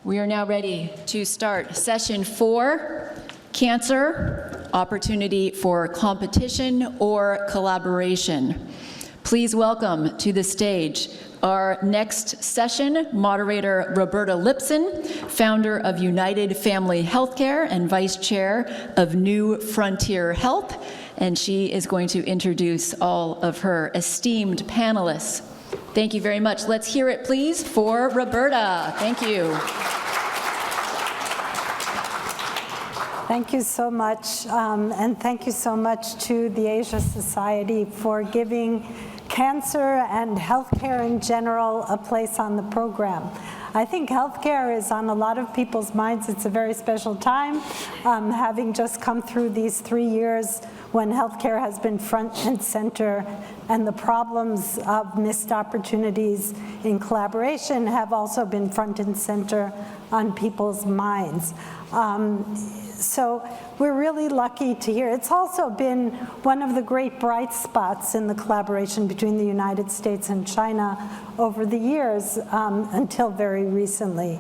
We are now ready to start session 4, Cancer, Opportunity for Competition or Collaboration. Please welcome to the stage our next session moderator, Robeta Lipson, founder of United Family Healthcare and vice chair of New Frontier Health, and she is going to introduce all of her esteemed panelists. Thank you very much. Let's hear it, please, for Robeta. Thank you. Thank you so much, and thank you so much to the Asia Society for giving cancer and healthcare in general a place on the program. I think healthcare is on a lot of people's minds. It's a very special time, having just come through these 3 years when healthcare has been front and center, and the problems of missed opportunities in collaboration have also been front and center on people's minds. So we're really lucky to hear. It's also been one of the great bright spots in the collaboration between the United States and China over the years until very recently.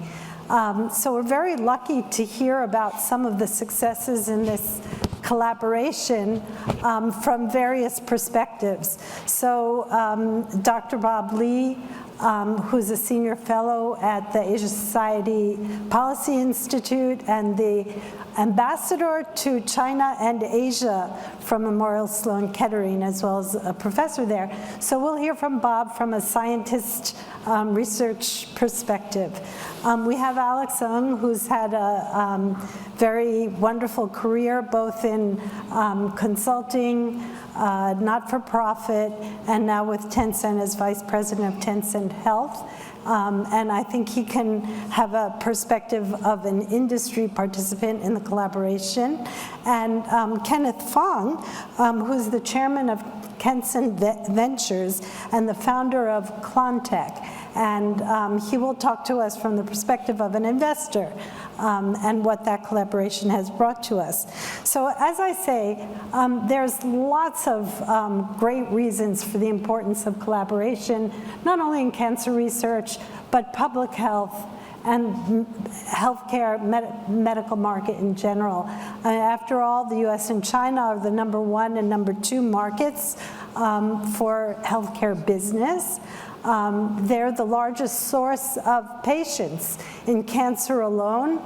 So we're very lucky to hear about some of the successes in this collaboration from various perspectives. So Dr. Bob Lee, who's a senior fellow at the Asia Society Policy Institute and the ambassador to China and Asia from Memorial Sloan Kettering, as well as a professor there. So we'll hear from Bob from a scientist research perspective. We have Alex Ng, who's had a very wonderful career both in consulting, not-for-profit, and now with Tencent as vice president of Tencent Health. And I think he can have a perspective of an industry participant in the collaboration. And Kenneth Fong, who's the chairman of Tencent Ventures and the founder of Klontech. And he will talk to us from the perspective of an investor and what that collaboration has brought to us. So as I say, there's lots of great reasons for the importance of collaboration, not only in cancer research, but public health and healthcare, medical market in general. After all, the US and China are the #1 and #2 markets for healthcare business. They're the largest source of patients in cancer alone,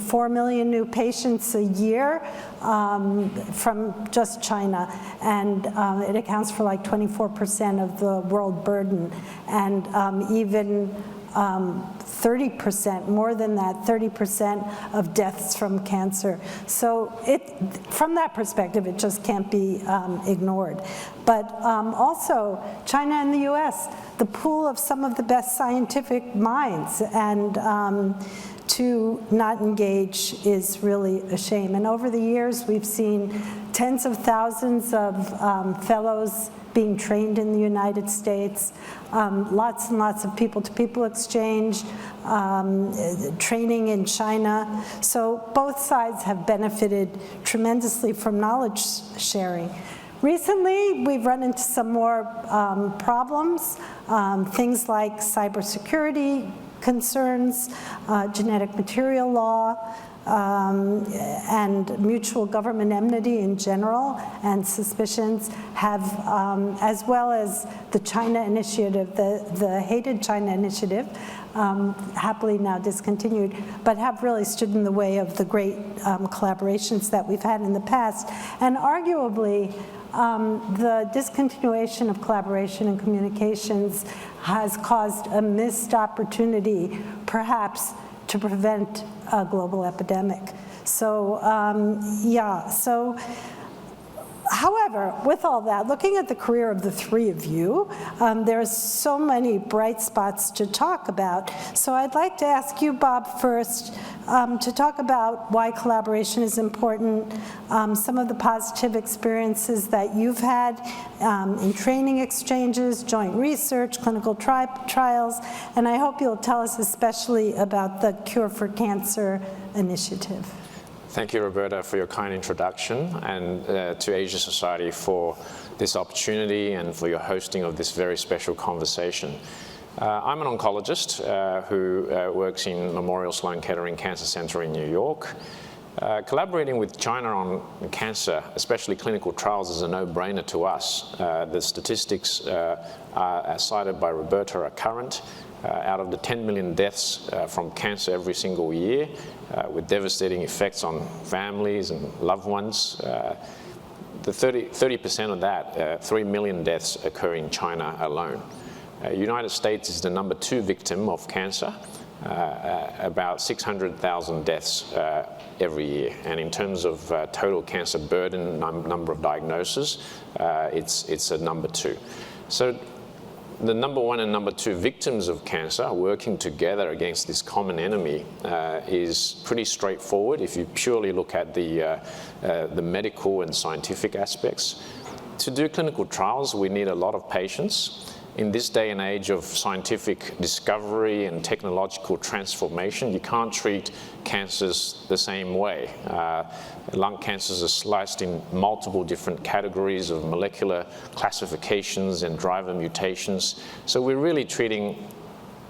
4 million new patients a year from just China, and it accounts for like 24% of the world burden, and even 30%, more than that, 30% of deaths from cancer. So from that perspective, it just can't be ignored. But also, China and the US, the pool of some of the best scientific minds, and to not engage is really a shame. And over the years, we've seen tens of thousands of fellows being trained in the United States, lots and lots of people-to-people exchange, training in China. So both sides have benefited tremendously from knowledge sharing. Recently, we've run into some more problems, things like cybersecurity concerns, genetic material law, and mutual government enmity in general, and suspicions have, as well as the China initiative, the hated China initiative, happily now discontinued, but have really stood in the way of the great collaborations that we've had in the past. And arguably, the discontinuation of collaboration and communications has caused a missed opportunity, perhaps, to prevent a global epidemic. So, however, with all that, looking at the career of the three of you, there are so many bright spots to talk about. So I'd like to ask you, Bob, first, to talk about why collaboration is important, some of the positive experiences that you've had in training exchanges, joint research, clinical trials, and I hope you'll tell us especially about the Cure for Cancer initiative. Thank you, Robeta, for your kind introduction, and to Asia Society for this opportunity and for your hosting of this very special conversation. I'm an oncologist who works in Memorial Sloan Kettering Cancer Center in New York. Collaborating with China on cancer, especially clinical trials, is a no-brainer to us. The statistics as cited by Robeta are current. Out of the 10 million deaths from cancer every single year, with devastating effects on families and loved ones, the 30% of that, 3 million deaths, occur in China alone. United States is the #2 victim of cancer, about 600,000 deaths every year. And in terms of total cancer burden, number of diagnoses, it's a #2. So the #1 and #2 victims of cancer working together against this common enemy is pretty straightforward if you purely look at the medical and scientific aspects. To do clinical trials, we need a lot of patience. In this day and age of scientific discovery and technological transformation, you can't treat cancers the same way. Lung cancers are sliced in multiple different categories of molecular classifications and driver mutations. So we're really treating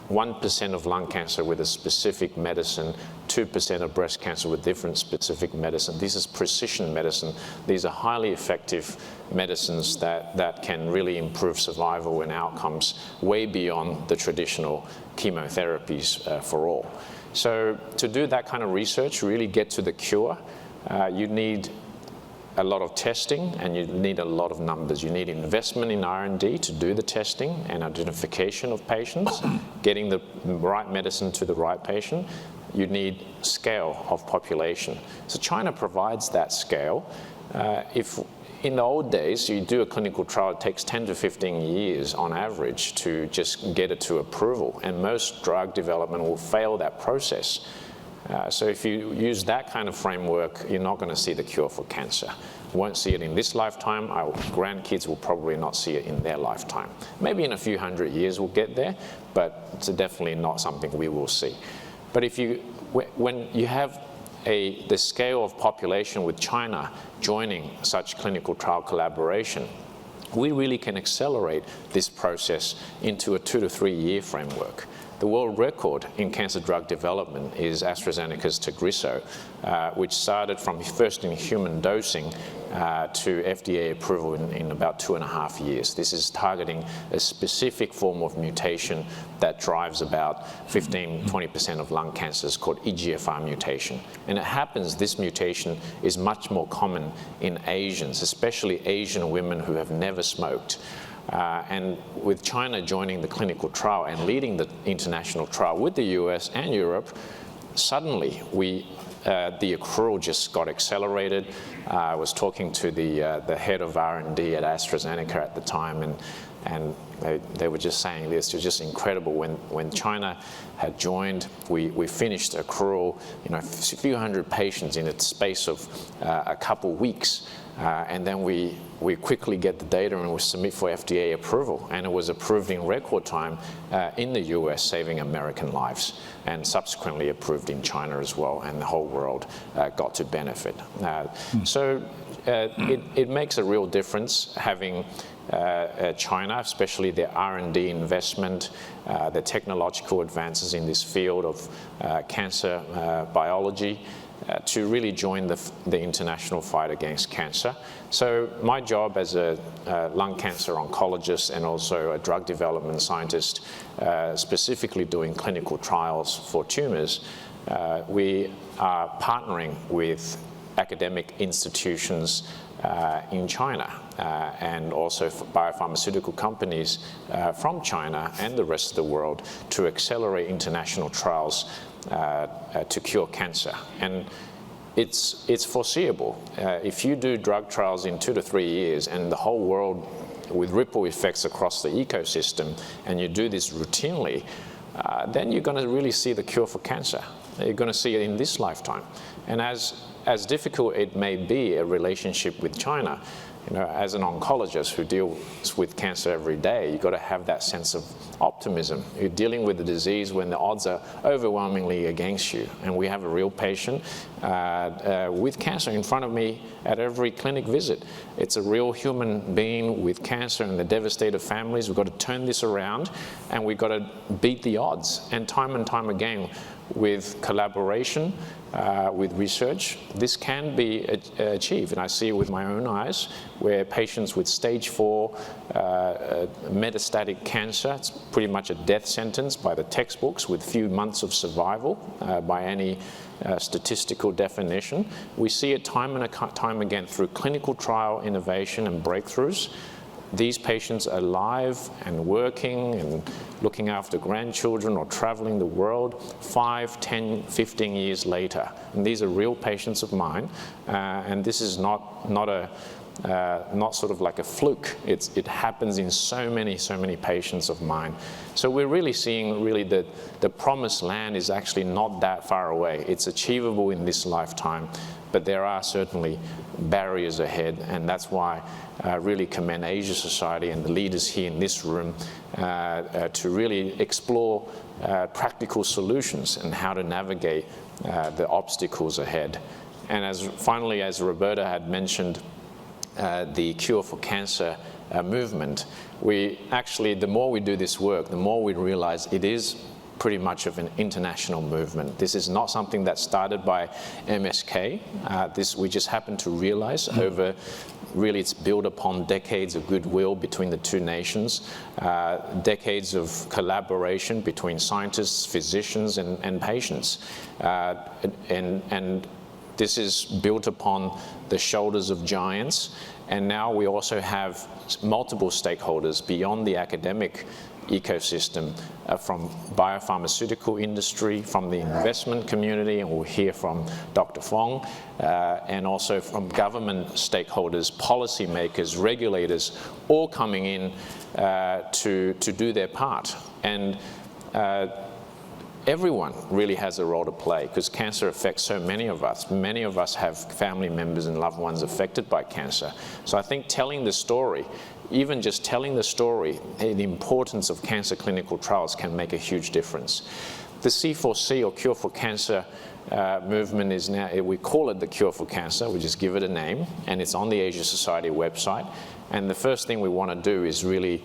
1% of lung cancer with a specific medicine, 2% of breast cancer with different specific medicine. This is precision medicine. These are highly effective medicines that can really improve survival and outcomes way beyond the traditional chemotherapies for all. So to do that kind of research, really get to the cure, you need a lot of testing and you need a lot of numbers. You need investment in R&D to do the testing and identification of patients, getting the right medicine to the right patient. You need scale of population. So China provides that scale. If in the old days you do a clinical trial, it takes 10 to 15 years on average to just get it to approval, and most drug development will fail that process. So if you use that kind of framework, you're not going to see the cure for cancer. You won't see it in this lifetime. Our grandkids will probably not see it in their lifetime. Maybe in a few hundred years we'll get there, but it's definitely not something we will see. But when you have the scale of population with China joining such clinical trial collaboration, we really can accelerate this process into a 2 to 3 year framework. The world record in cancer drug development is AstraZeneca's Tagrisso, which started from first in human dosing to FDA approval in about 2.5 years. This is targeting a specific form of mutation that drives about 15–20% of lung cancers, called EGFR mutation. And it happens, this mutation is much more common in Asians, especially Asian women who have never smoked. And with China joining the clinical trial and leading the international trial with the US and Europe, suddenly the accrual just got accelerated. I was talking to the head of R&D at AstraZeneca at the time, and they were just saying this. It was just incredible. When China had joined, we finished accrual, a few hundred patients in a space of a couple weeks. And then we quickly get the data and we submit for FDA approval. And it was approved in record time in the US, saving American lives, and subsequently approved in China as well, and the whole world got to benefit. So it makes a real difference having China, especially their R&D investment, the technological advances in this field of cancer biology, to really join the international fight against cancer. So my job as a lung cancer oncologist and also a drug development scientist, specifically doing clinical trials for tumors, we are partnering with academic institutions in China and also for biopharmaceutical companies from China and the rest of the world to accelerate international trials to cure cancer. And it's foreseeable. If you do drug trials in 2 to 3 years and the whole world with ripple effects across the ecosystem, and you do this routinely, then you're going to really see the cure for cancer. You're going to see it in this lifetime. And as difficult it may be, a relationship with China, You know, as an oncologist who deals with cancer every day, you've got to have that sense of optimism. You're dealing with the disease when the odds are overwhelmingly against you. And we have a real patient with cancer in front of me at every clinic visit. It's a real human being with cancer and the devastated families. We've got to turn this around, and we've got to beat the odds. And time again, with collaboration, with research, this can be achieved. And I see it with my own eyes, where patients with stage 4 metastatic cancer, it's pretty much a death sentence by the textbooks with few months of survival by any statistical definition. We see it time and time again through clinical trial innovation and breakthroughs. These patients are alive and working and looking after grandchildren or traveling the world 5, 10, 15 years later. And these are real patients of mine, and this is not sort of like a fluke. It happens in so many patients of mine. So we're really seeing that the promised land is actually not that far away. It's achievable in this lifetime, but there are certainly barriers ahead, and that's why I really commend Asia Society and the leaders here in this room to really explore practical solutions and how to navigate the obstacles ahead. And finally, as Robeta had mentioned, the Cure for Cancer movement, the more we do this work, the more we realize it is pretty much of an international movement. This is not something that started by MSK. We just happen to realize over, really it's built upon decades of goodwill between the two nations, decades of collaboration between scientists, physicians, and patients. And this is built upon the shoulders of giants. And now we also have multiple stakeholders beyond the academic ecosystem, from biopharmaceutical industry, from the investment community, and we'll hear from Dr. Fong, and also from government stakeholders, policymakers, regulators, all coming in to do their part. And everyone really has a role to play, because cancer affects so many of us. Many of us have family members and loved ones affected by cancer. So I think telling the story, even just telling the story, the importance of cancer clinical trials can make a huge difference. The C4C, or Cure for Cancer movement, is now, we call it the Cure for Cancer, we just give it a name, and it's on the Asia Society website. And the first thing we want to do is really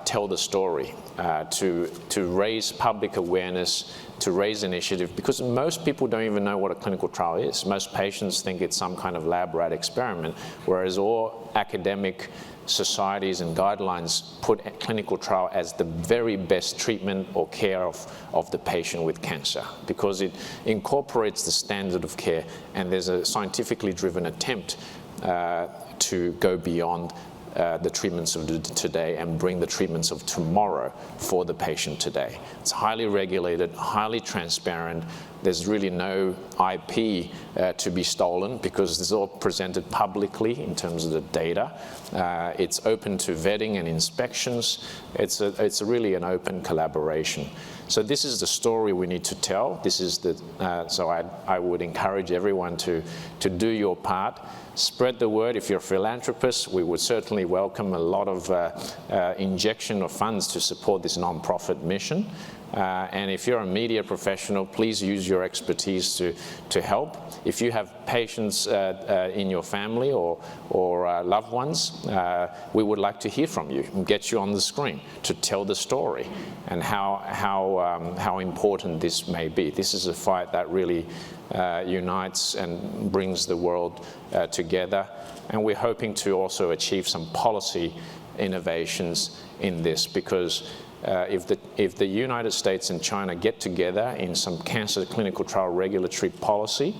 tell the story, to raise public awareness, to raise initiative, because most people don't even know what a clinical trial is. Most patients think it's some kind of lab rat experiment, whereas all academic societies and guidelines put a clinical trial as the very best treatment or care of the patient with cancer, because it incorporates the standard of care, and there's a scientifically driven attempt to go beyond the treatments of today and bring the treatments of tomorrow for the patient today. It's highly regulated, highly transparent. There's really no IP to be stolen, because it's all presented publicly in terms of the data. It's open to vetting and inspections. It's really an open collaboration. So this is the story we need to tell. This is so I would encourage everyone to do your part. Spread the word. If you're a philanthropist, we would certainly welcome a lot of injection of funds to support this nonprofit mission. And if you're a media professional, please use your expertise to help. If you have patients in your family or loved ones, we would like to hear from you and get you on the screen to tell the story and how important this may be. This is a fight that really unites and brings the world together. And we're hoping to also achieve some policy innovations in this, because if the United States and China get together in some cancer clinical trial regulatory policy,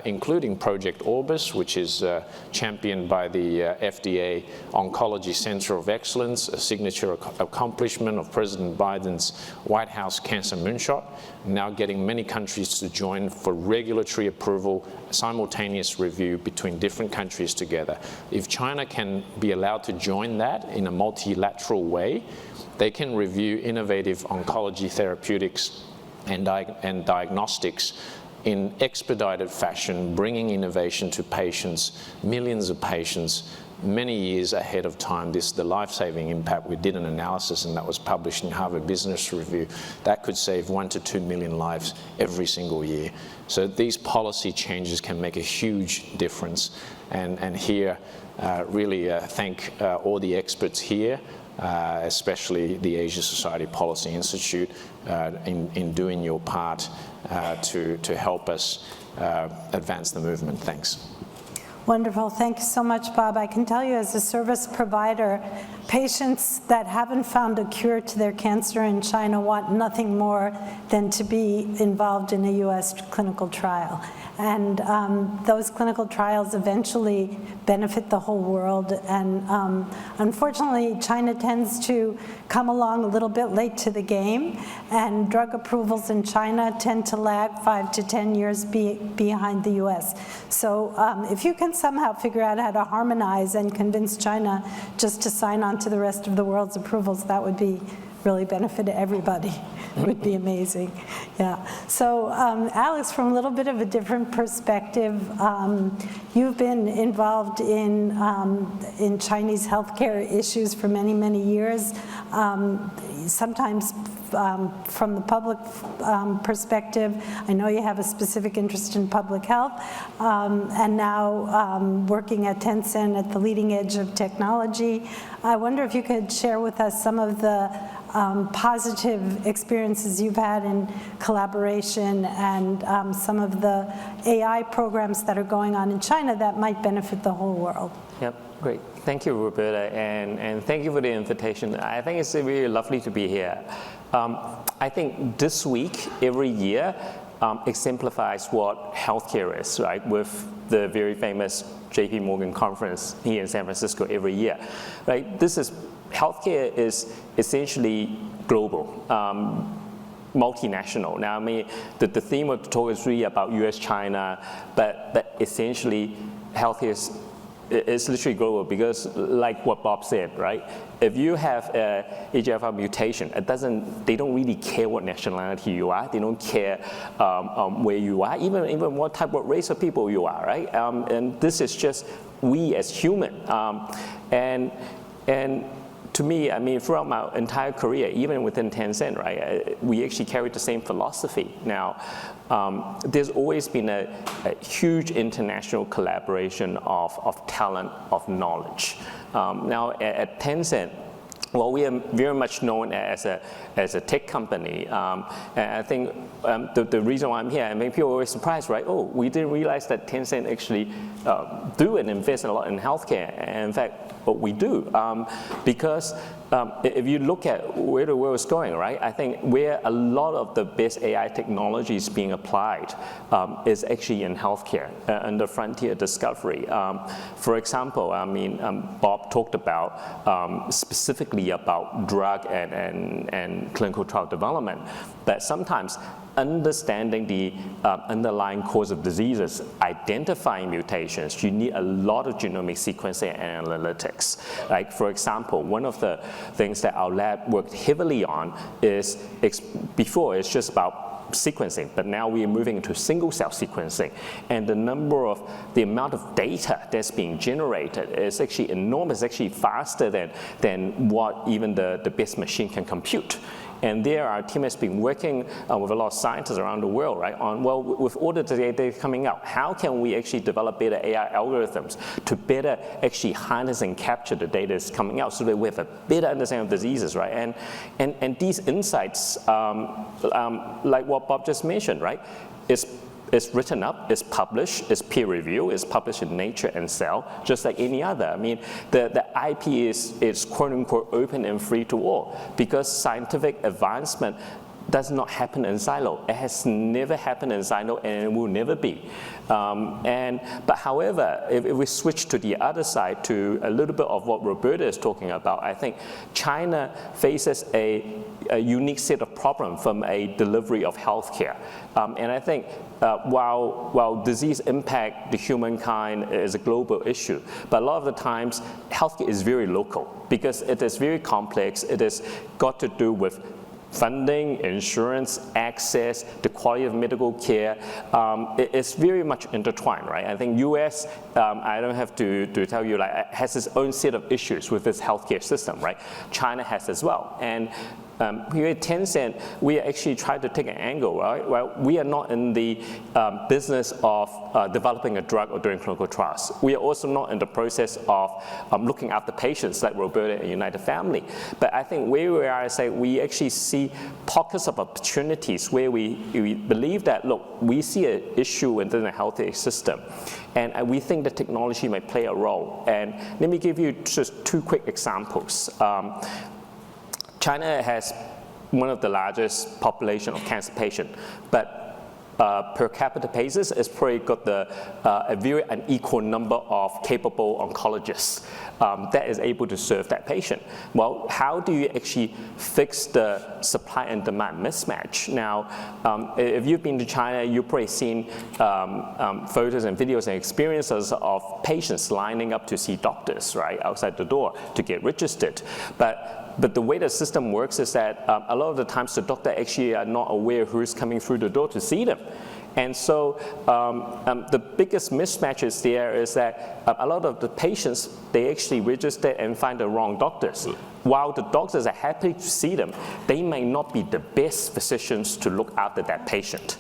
including Project Orbis, which is championed by the FDA Oncology Center of Excellence, a signature accomplishment of President Biden's White House cancer moonshot, now getting many countries to join for regulatory approval, simultaneous review between different countries together. If China can be allowed to join that in a multilateral way, they can review innovative oncology therapeutics and diagnostics in expedited fashion, bringing innovation to patients, millions of patients, many years ahead of time. The life-saving impact, we did an analysis and that was published in Harvard Business Review, that could save 1 to 2 million lives every single year. So these policy changes can make a huge difference. And here, really thank all the experts here, especially the Asia Society Policy Institute, in doing your part to help us advance the movement. Thanks. Wonderful. Thank you so much, Bob. I can tell you as a service provider, patients that haven't found a cure to their cancer in China want nothing more than to be involved in a U.S. clinical trial. And those clinical trials eventually benefit the whole world. And unfortunately, China tends to come along a little bit late to the game, and drug approvals in China tend to lag 5 to 10 years behind the US. So if you can somehow figure out how to harmonize and convince China just to sign on to the rest of the world's approvals, that would be really benefit everybody. It would be amazing. Yeah. So Alex, from a little bit of a different perspective, you've been involved in Chinese healthcare issues for many, many years. Sometimes from the public perspective, I know you have a specific interest in public health, and now working at Tencent at the leading edge of technology. I wonder if you could share with us some of the positive experiences you've had in collaboration and some of the AI programs that are going on in China that might benefit the whole world. Yep, great. Thank you, Roberta, and thank you for the invitation. I think it's really lovely to be here. I think this week, every year, exemplifies what healthcare is, right? With the very famous JP Morgan conference here in San Francisco every year, right? Healthcare is essentially global, multinational. Now, I mean, the theme of the talk is really about US, China, but essentially healthcare is literally global because, like what Bob said, right? If you have a EGFR mutation, they don't really care what nationality you are. They don't care where you are, even what type of race of people you are, right? And this is just we as human. And to me, I mean, throughout my entire career, even within Tencent, right, we actually carried the same philosophy. Now, there's always been a huge international collaboration of talent, of knowledge. Now, at Tencent, well, we are very much known as a tech company, and I think the reason why I'm here, I mean, people are always surprised, right? Oh, we didn't realize that Tencent actually do and invest a lot in healthcare. And in fact, what we do, because if you look at where the world is going, right, I think where a lot of the best AI technology is being applied is actually in healthcare and the frontier discovery. For example, I mean, Bob talked about specifically about drug and clinical trial development, but sometimes understanding the underlying cause of diseases, identifying mutations, you need a lot of genomic sequencing and analytics. Like, for example, one of the things that our lab worked heavily on is, before it's just about sequencing, but now we are moving into single cell sequencing. And the amount of data that's being generated is actually enormous, actually faster than what even the best machine can compute. And there, our team has been working with a lot of scientists around the world, right, on, well, with all the data coming out, how can we actually develop better AI algorithms to better actually harness and capture the data that's coming out so that we have a better understanding of diseases, right? And these insights, like what Bob just mentioned, right, it's written up, it's published, it's peer reviewed, it's published in Nature and Cell, just like any other. I mean, the IP is quote unquote open and free to all because scientific advancement does not happen in silo. It has never happened in silo and it will never be. But however, if we switch to the other side to a little bit of what Roberta is talking about, I think China faces a unique set of problems from a delivery of healthcare. And I think while disease impact the humankind is a global issue, but a lot of the times healthcare is very local because it is very complex. It has got to do with funding, insurance, access, the quality of medical care, it's very much intertwined, right? I think U.S., I don't have to tell you, like, has its own set of issues with its healthcare system, right? China has as well. And here at Tencent, we actually try to take an angle, right? Well, we are not in the business of developing a drug or doing clinical trials. We are also not in the process of looking after patients like Robeta and United Family. But I think where we are is that we actually see pockets of opportunities where we believe that, look, we see an issue within the healthcare system, and we think that technology may play a role. And let me give you just 2 quick examples. China has one of the largest population of cancer patients, but per capita basis, it's probably got a very unequal number of capable oncologists that is able to serve that patient. Well, how do you actually fix the supply and demand mismatch? Now, if you've been to China, you've probably seen photos and videos and experiences of patients lining up to see doctors, right, outside the door to get registered. But the way the system works is that a lot of the times the doctor actually are not aware who's coming through the door to see them. And so the biggest mismatch is there is that a lot of the patients, they actually register and find the wrong doctors. While the doctors are happy to see them, they may not be the best physicians to look after that patient.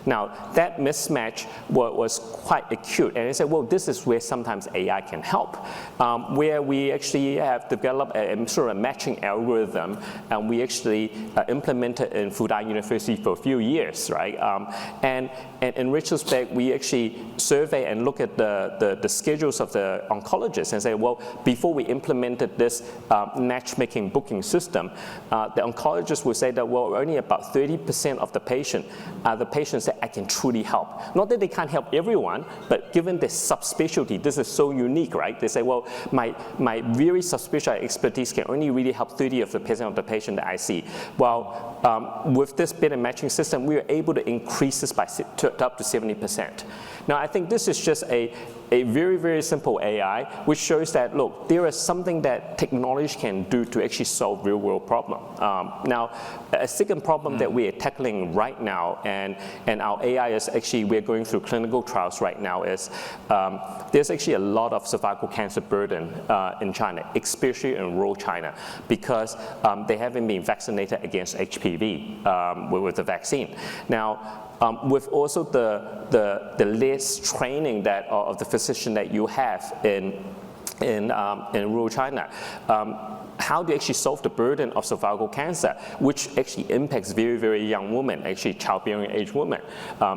Now, that mismatch was quite acute, and I said, well, this is where sometimes AI can help, where we actually have developed a sort of matching algorithm, and we actually implemented in Fudan University for a few years, right? And in retrospect, we actually survey and look at the schedules of the oncologists and say, well, before we implemented this matchmaking booking system, the oncologists would say that, well, only about 30% of the patient are the patients that I can truly help. Not that they can't help everyone, but given the subspecialty, this is so unique, right? They say, well, my very subspecialized expertise can only really help 30% of the patient that I see. Well, with this better matching system, we were able to increase this up to 70%. Now, I think this is just a very, very simple AI, which shows that, look, there is something that technology can do to actually solve real-world problem. Now, a second problem that we are tackling right now, and our AI is actually, we're going through clinical trials right now, is there's actually a lot of cervical cancer burden in China, especially in rural China, because they haven't been vaccinated against HPV with the vaccine. Now, with also the less training that of the physician that you have in rural China, how do you actually solve the burden of cervical cancer, which actually impacts very, very young women, actually childbearing age women.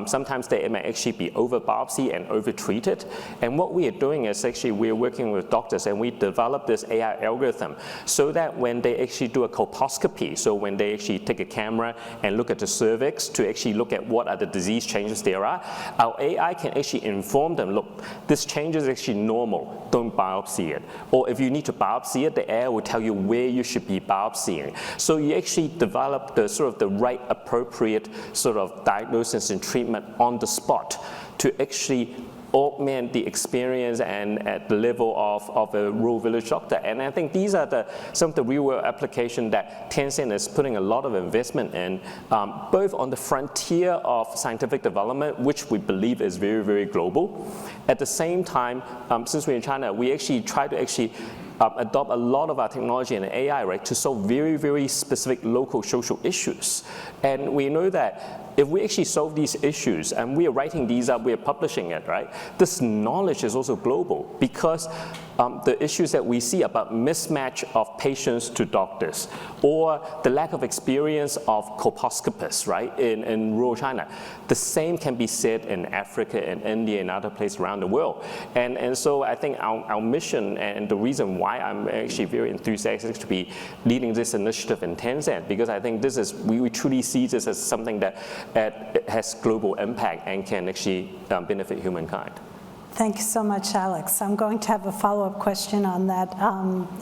Sometimes they may actually be over biopsy and over treated. And what we are doing is actually we're working with doctors, and we develop this AI algorithm so that when they actually do a colposcopy, so when they actually take a camera and look at the cervix to actually look at what are the disease changes there are, our AI can actually inform them, look, this change is actually normal, don't biopsy it. Or if you need to biopsy it, the AI will tell you where you should be biopsying. So you actually develop the sort of the right appropriate sort of diagnosis and treatment on the spot to actually augment the experience and at the level of a rural village doctor. And I think these are some of the real-world applications that Tencent is putting a lot of investment in, both on the frontier of scientific development, which we believe is very, very global. At the same time, since we're in China, we actually try to actually adopt a lot of our technology and AI, right, to solve very, very specific local social issues. And we know that if we actually solve these issues, and we are writing these up, we are publishing it, right, this knowledge is also global, because the issues that we see about mismatch of patients to doctors, or the lack of experience of colposcopists, right, in rural China, the same can be said in Africa and India and other places around the world. And so I think our mission, and the reason why I'm actually very enthusiastic to be leading this initiative in Tencent, because I think this is, we truly see this as something that has global impact and can actually benefit humankind. Thank you so much, Alex. I'm going to have a follow-up question on that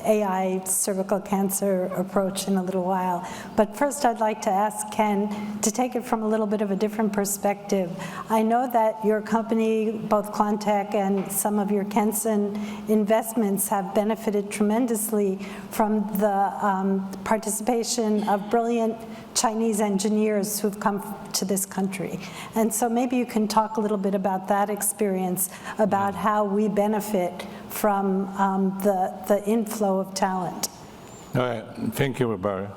AI cervical cancer approach in a little while. But first, I'd like to ask Ken to take it from a little bit of a different perspective. I know that your company, both Quantech and some of your Kensen investments, have benefited tremendously from the participation of brilliant Chinese engineers who've come to this country. And so maybe you can talk a little bit about that experience, about how we benefit from the inflow of talent. All right. Thank you, Robeta.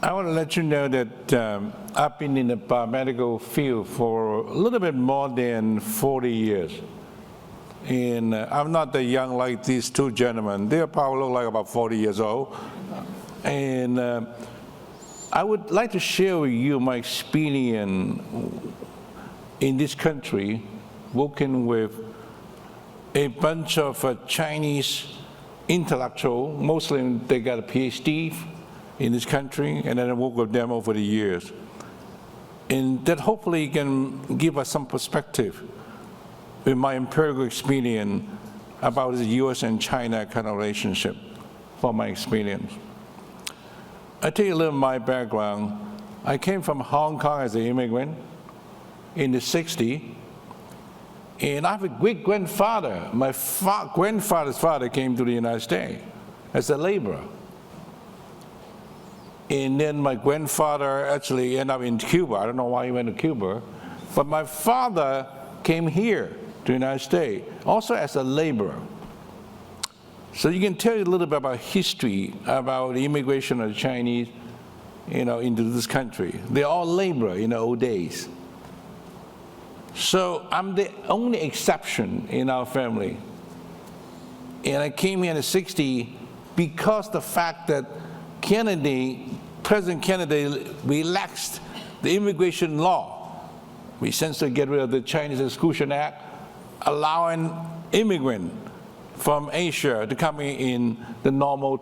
I want to let you know that I've been in the biomedical field for a little bit more than 40 years. And I'm not that young like these two gentlemen. They probably look like about 40 years old. And I would like to share with you my experience in this country working with a bunch of Chinese intellectuals. Mostly they got a PhD in this country, and then I work with them over the years. And that hopefully can give us some perspective with my empirical experience about the US and China kind of relationship from my experience. I'll tell you a little of my background. I came from Hong Kong as an immigrant in the 60s, and I have a great-grandfather. My grandfather's father came to the United States as a laborer. And then my grandfather actually ended up in Cuba. I don't know why he went to Cuba. But my father came here to the United States, also as a laborer. So you can tell you a little bit about history, about the immigration of the Chinese, into this country. They're all laborers in the old days. So I'm the only exception in our family. And I came here in the 60s because the fact that President Kennedy relaxed the immigration law. We essentially get rid of the Chinese Exclusion Act, allowing immigrants from Asia to come in the normal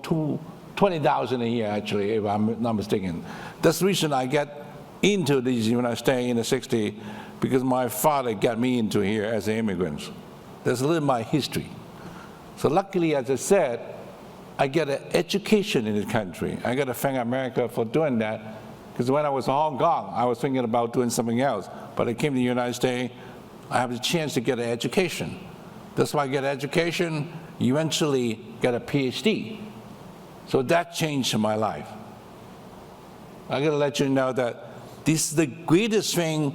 20,000 a year, actually, if I'm not mistaken. That's the reason I got into the United States in the 60s, because my father got me into here as an immigrant. That's a little of my history. So luckily, as I said, I get an education in this country. I got to thank America for doing that, because when I was in Hong Kong, I was thinking about doing something else. But I came to the United States, I have the chance to get an education. That's why I get education, eventually get a PhD. So that changed my life. I gotta let you know that this is the greatest thing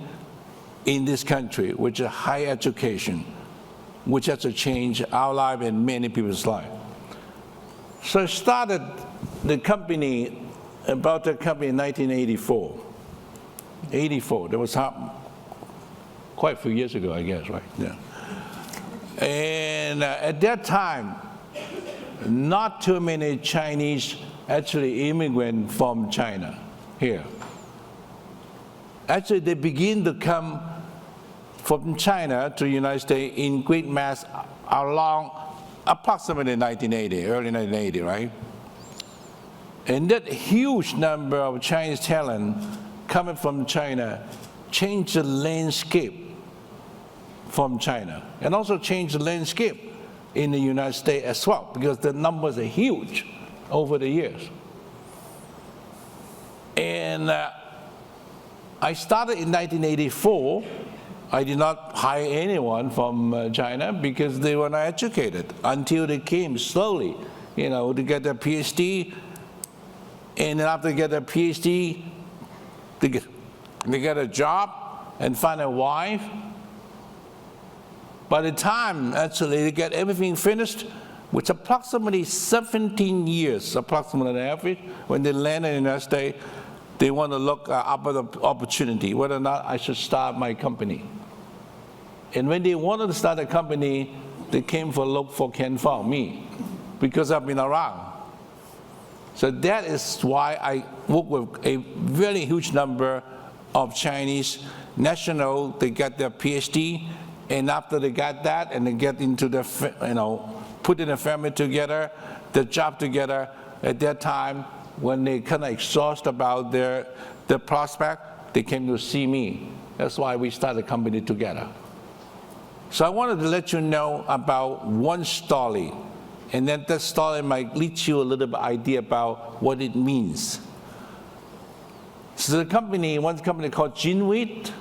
in this country, which is higher education, which has to change our life and many people's life. So I started the company, about the company in 1984. 84, that was quite a few years ago, I guess, right? Yeah. And at that time, not too many Chinese actually immigrant from China here. Actually, they begin to come from China to the United States in great mass along approximately 1980, early 1980, right? And that huge number of Chinese talent coming from China changed the landscape from China, and also changed the landscape in the United States as well, because the numbers are huge over the years. And I started in 1984. I did not hire anyone from China because they were not educated until they came slowly, to get their PhD. And then after they get their PhD, they get a job and find a wife. By the time, actually, they get everything finished, which approximately 17 years, approximately on average, when they land in the United States, they want to look up at the opportunity, whether or not I should start my company. And when they wanted to start a company, they came look for Ken Fong, me, because I've been around. So that is why I work with a very huge number of Chinese nationals. They get their PhD, and after they got that, and they get into the, putting a family together, the job together, at that time, when they kind of exhaust about their prospect, they came to see me. That's why we started a company together. So I wanted to let you know about one story, and then that story might lead you a little bit idea about what it means. So one company called GeneWeed,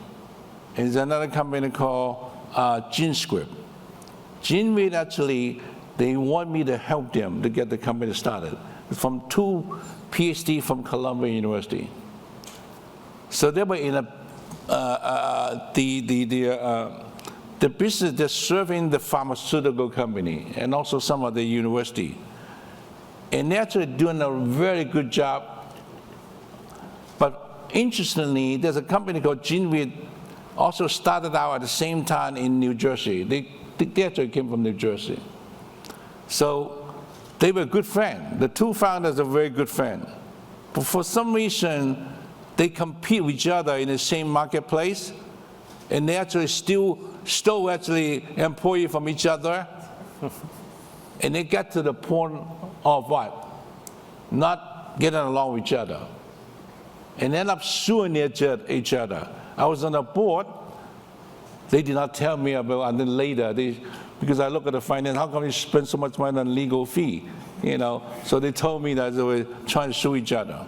and there's another company called GeneScript. GeneWeed actually, they want me to help them to get the company started, from 2 PhD from Columbia University. So they were in the business that's serving the pharmaceutical company and also some of the university. And they're actually doing a very good job. But interestingly, there's a company called GeneWeed also started out at the same time in New Jersey. They actually came from New Jersey. So they were good friends. The 2 founders are very good friends. But for some reason, they compete with each other in the same marketplace, and they actually stole actually employees from each other. And they got to the point of what? Not getting along with each other. And end up suing each other. I was on the board. They did not tell me about, and then later, because I look at the finance, how come you spend so much money on legal fee? So they told me that they were trying to sue each other.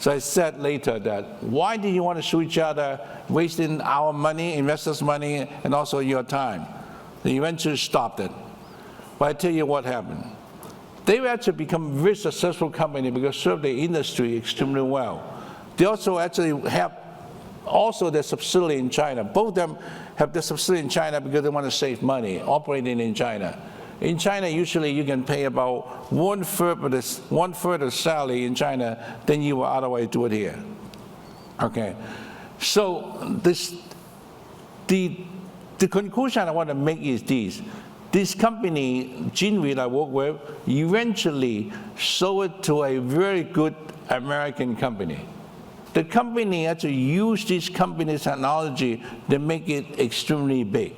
So I said later that, why do you want to sue each other, wasting our money, investors' money, and also your time? They eventually stopped it. But I tell you what happened. They actually become a very successful company because they serve the industry extremely well. They also actually have their subsidiary in China. Both of them have their subsidiary in China because they want to save money operating in China. In China, usually you can pay about one-third of the salary in China than you will otherwise do it here. Okay, so the conclusion I want to make is this. This company, GeneWeed, I work with, eventually sold it to a very good American company. The company actually used this company's technology to make it extremely big,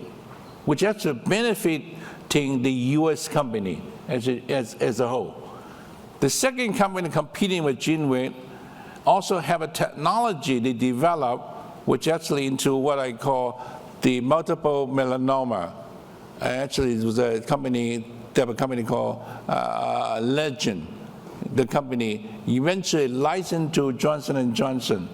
which actually benefiting the U.S. company as a whole. The second company competing with GeneWeed also have a technology they developed, which actually into what I call the multiple melanoma. Actually, it was a company called Legend. The company eventually licensed to Johnson & Johnson.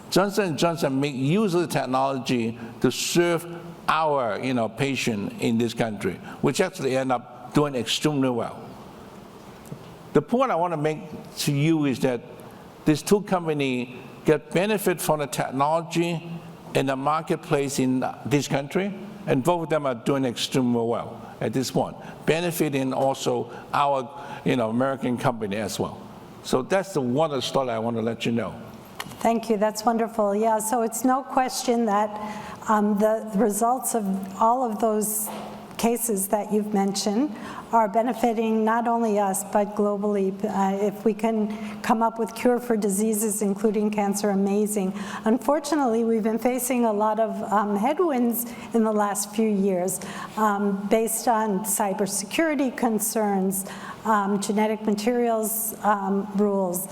Johnson & Johnson make use of the technology to serve our patient in this country, which actually end up doing extremely well. The point I want to make to you is that these 2 companies get benefit from the technology in the marketplace in this country, and both of them are doing extremely well at this point, benefiting also our American company as well. So that's the one story I want to let you know. Thank you, that's wonderful. Yeah, so it's no question that the results of all of those cases that you've mentioned are benefiting not only us, but globally. If we can come up with cure for diseases, including cancer, amazing. Unfortunately, we've been facing a lot of headwinds in the last few years based on cybersecurity concerns, genetic materials rules,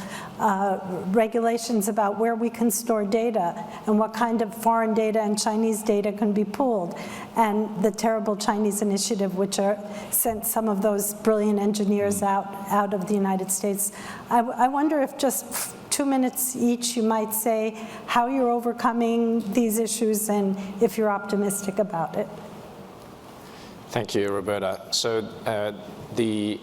regulations about where we can store data and what kind of foreign data and Chinese data can be pooled, and the terrible Chinese initiative, which sent some of those brilliant engineers out of the United States. I wonder if just 2 minutes each you might say how you're overcoming these issues and if you're optimistic about it. Thank you, Roberta. So the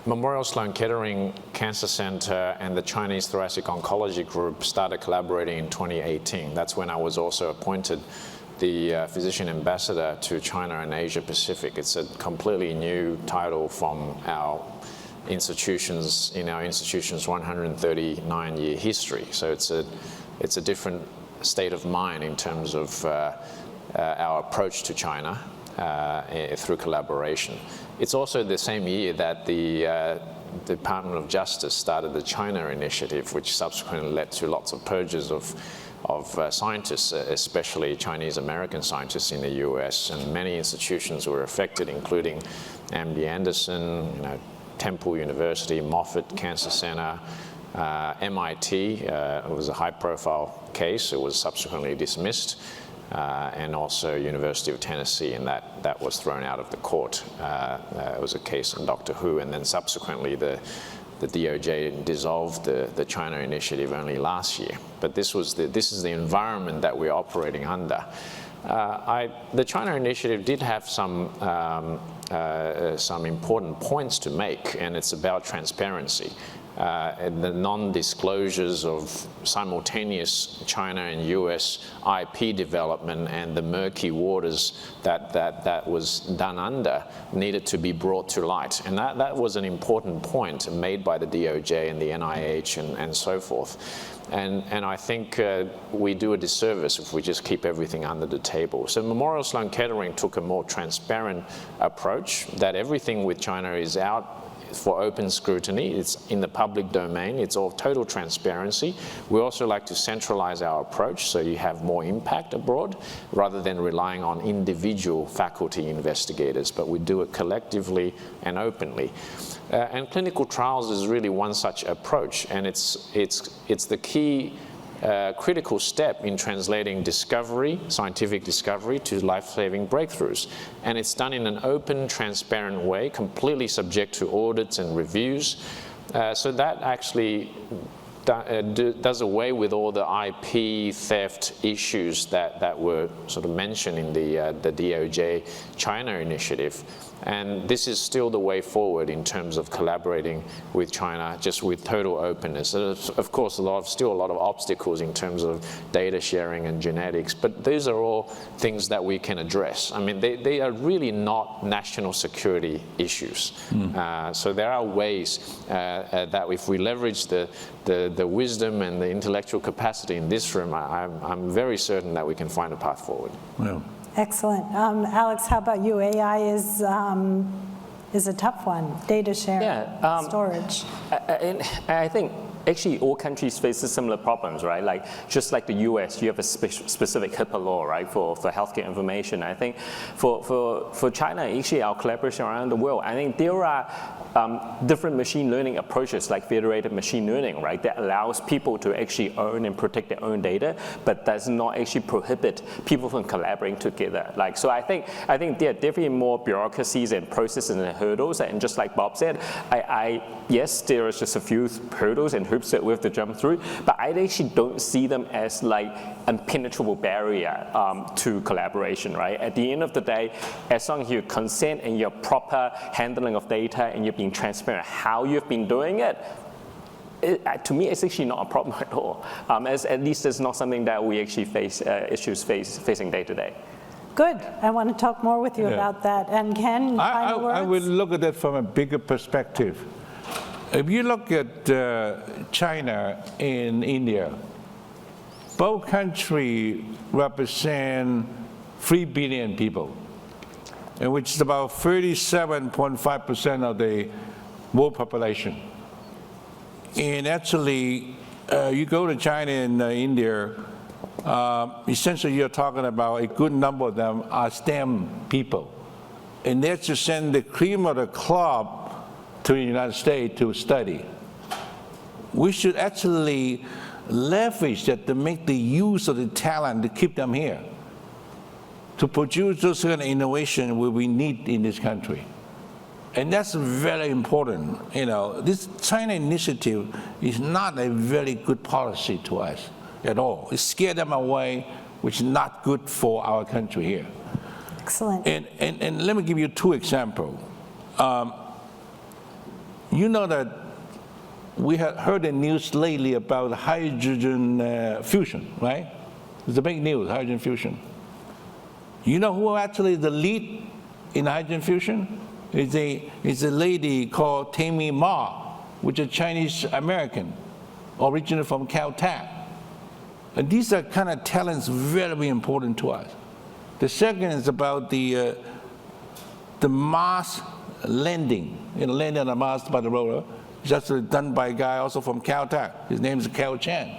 Memorial Sloan Kettering Cancer Center and the Chinese Thoracic Oncology Group started collaborating in 2018. That's when I was also appointed the physician ambassador to China and Asia Pacific. It's a completely new title from our institution's 139-year history. So it's a different state of mind in terms of our approach to China through collaboration. It's also the same year that the Department of Justice started the China Initiative, which subsequently led to lots of purges of scientists, especially Chinese American scientists in the U.S. And many institutions were affected, including MD Anderson, Temple University, Moffitt Cancer Center, MIT. It was a high-profile case. It was subsequently dismissed. and also University of Tennessee, and that was thrown out of the court. It was a case on Doctor Who, and then subsequently the DOJ dissolved the China Initiative only last year. But this is the environment that we're operating under. The China Initiative did have some important points to make, and it's about transparency. And the non-disclosures of simultaneous China and U.S. IP development and the murky waters that was done under needed to be brought to light. And that was an important point made by the DOJ and the NIH and so forth. And I think we do a disservice if we just keep everything under the table. So Memorial Sloan Kettering took a more transparent approach, that everything with China is out for open scrutiny. It's in the public domain. It's all total transparency. We also like to centralize our approach so you have more impact abroad rather than relying on individual faculty investigators, but we do it collectively and openly. And clinical trials is really one such approach, and it's the key critical step in translating discovery, scientific discovery, to life-saving breakthroughs. And it's done in an open, transparent way, completely subject to audits and reviews. So that actually does away with all the IP theft issues that were sort of mentioned in the DOJ China Initiative. And this is still the way forward in terms of collaborating with China, just with total openness. There's, of course, still a lot of obstacles in terms of data sharing and genetics, but these are all things that we can address. I mean, they are really not national security issues. So there are ways that if we leverage the wisdom and the intellectual capacity in this room, I'm very certain that we can find a path forward. Well. Excellent. Alex, how about you? AI is a tough one. Data sharing, storage. And I think actually all countries face similar problems, right? Like just like the U.S., you have a specific HIPAA law, right, for healthcare information. I think for China, actually our collaboration around the world, I think there are different machine learning approaches like federated machine learning, right, that allows people to actually own and protect their own data, but does not actually prohibit people from collaborating together. Like, so I think there are definitely more bureaucracies and processes and hurdles, and just like Bob said, yes, there is just a few hurdles and hoops that we have to jump through, but I actually don't see them as like impenetrable barrier to collaboration, right? At the end of the day, as long as you consent and your proper handling of data and you're being transparent how you've been doing it, to me, it's actually not a problem at all. At least it's not something that we actually face facing day to day. Good. I want to talk more with you about that. And Ken, final words? I would look at that from a bigger perspective. If you look at China and India, both countries represent 3 billion people, and which is about 37.5% of the world population. And actually, you go to China and India, essentially you're talking about a good number of them are STEM people. And that's to send the cream of the crop to the United States to study. We should actually leverage that to make the use of the talent to keep them here, to produce those kind of innovation where we need in this country. And that's very important. You know, this China initiative is not a very good policy to us at all. It scared them away, which is not good for our country here. Excellent. And let me give you 2 examples. You know that we have heard the news lately about hydrogen fusion, right? It's a big news, hydrogen fusion. You know who actually is the lead in hydrogen fusion? It's a lady called Tammy Ma, which is a Chinese American, originally from Caltech. And these are kind of talents very important to us. The second is about the Mars landing, landing on the Mars by the rover. It's actually done by a guy also from Caltech. His name is Cal Chan.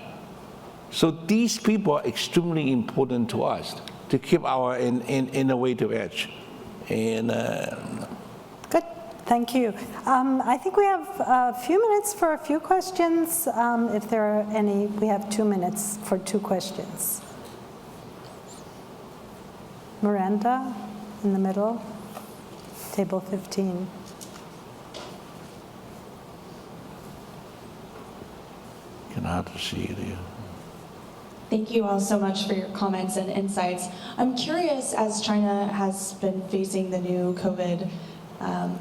So these people are extremely important to us to keep our innovative edge. And good, thank you. I think we have a few minutes for a few questions. If there are any, we have 2 minutes for 2 questions. Miranda in the middle, table 15. Can hardly see it here. Thank you all so much for your comments and insights. I'm curious, as China has been facing the new COVID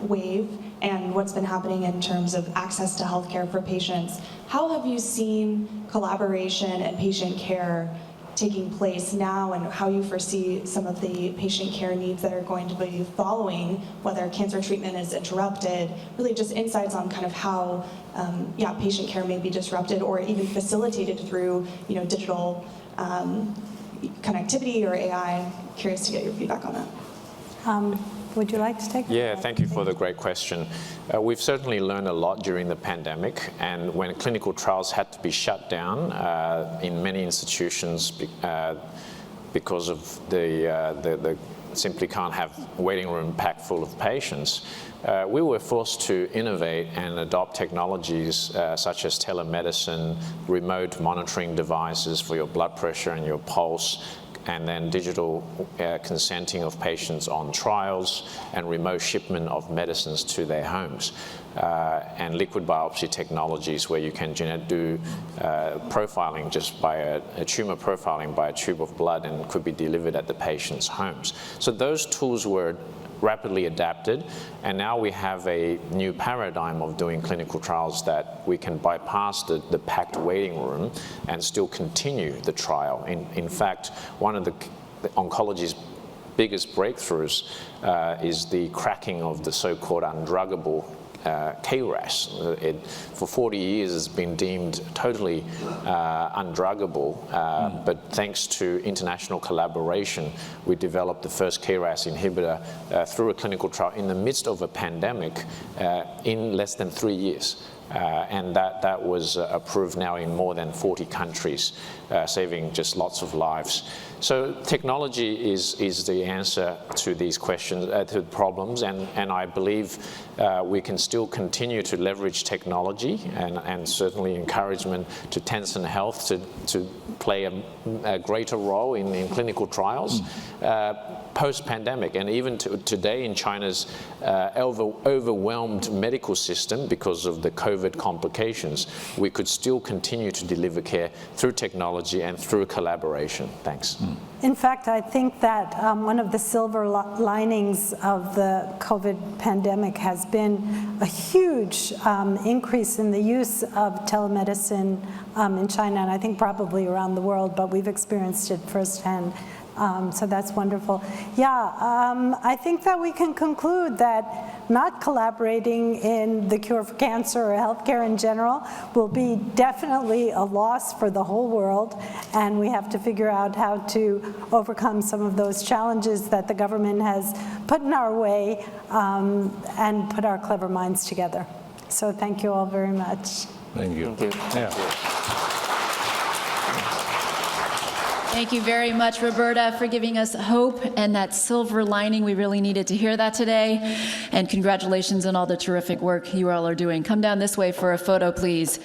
wave and what's been happening in terms of access to healthcare for patients, how have you seen collaboration and patient care taking place now, and how you foresee some of the patient care needs that are going to be following, whether cancer treatment is interrupted, really just insights on kind of how patient care may be disrupted or even facilitated through digital connectivity or AI. Curious to get your feedback on that. Would you like to take that? Yeah, thank you for the great question. We've certainly learned a lot during the pandemic, and when clinical trials had to be shut down in many institutions because of the simply can't have waiting room packed full of patients, we were forced to innovate and adopt technologies such as telemedicine, remote monitoring devices for your blood pressure and your pulse, and then digital consenting of patients on trials, and remote shipment of medicines to their homes, and liquid biopsy technologies where you can do profiling just by a tumor profiling by a tube of blood, and could be delivered at the patient's homes. So those tools were rapidly adapted, and now we have a new paradigm of doing clinical trials that we can bypass the packed waiting room and still continue the trial. In fact, one of the oncology's biggest breakthroughs is the cracking of the so-called undruggable KRAS. It, for 40 years, has been deemed totally undruggable, but thanks to international collaboration, we developed the first KRAS inhibitor through a clinical trial in the midst of a pandemic in less than 3 years. And that was approved now in more than 40 countries, saving just lots of lives. So technology is the answer to these questions, to problems, and I believe we can still continue to leverage technology and certainly encouragement to Tencent Health to play a greater role in clinical trials post-pandemic. And even today in China's overwhelmed medical system because of the COVID complications, we could still continue to deliver care through technology and through collaboration. Thanks. In fact, I think that one of the silver linings of the COVID pandemic has been a huge increase in the use of telemedicine in China, and I think probably around the world, but we've experienced it firsthand. So that's wonderful. Yeah, I think that we can conclude that not collaborating in the cure for cancer or healthcare in general will be definitely a loss for the whole world, and we have to figure out how to overcome some of those challenges that the government has put in our way and put our clever minds together. So thank you all very much. Thank you. Thank you. Yeah. Thank you very much, Roberta, for giving us hope and that silver lining. We really needed to hear that today. And congratulations on all the terrific work you all are doing. Come down this way for a photo, please.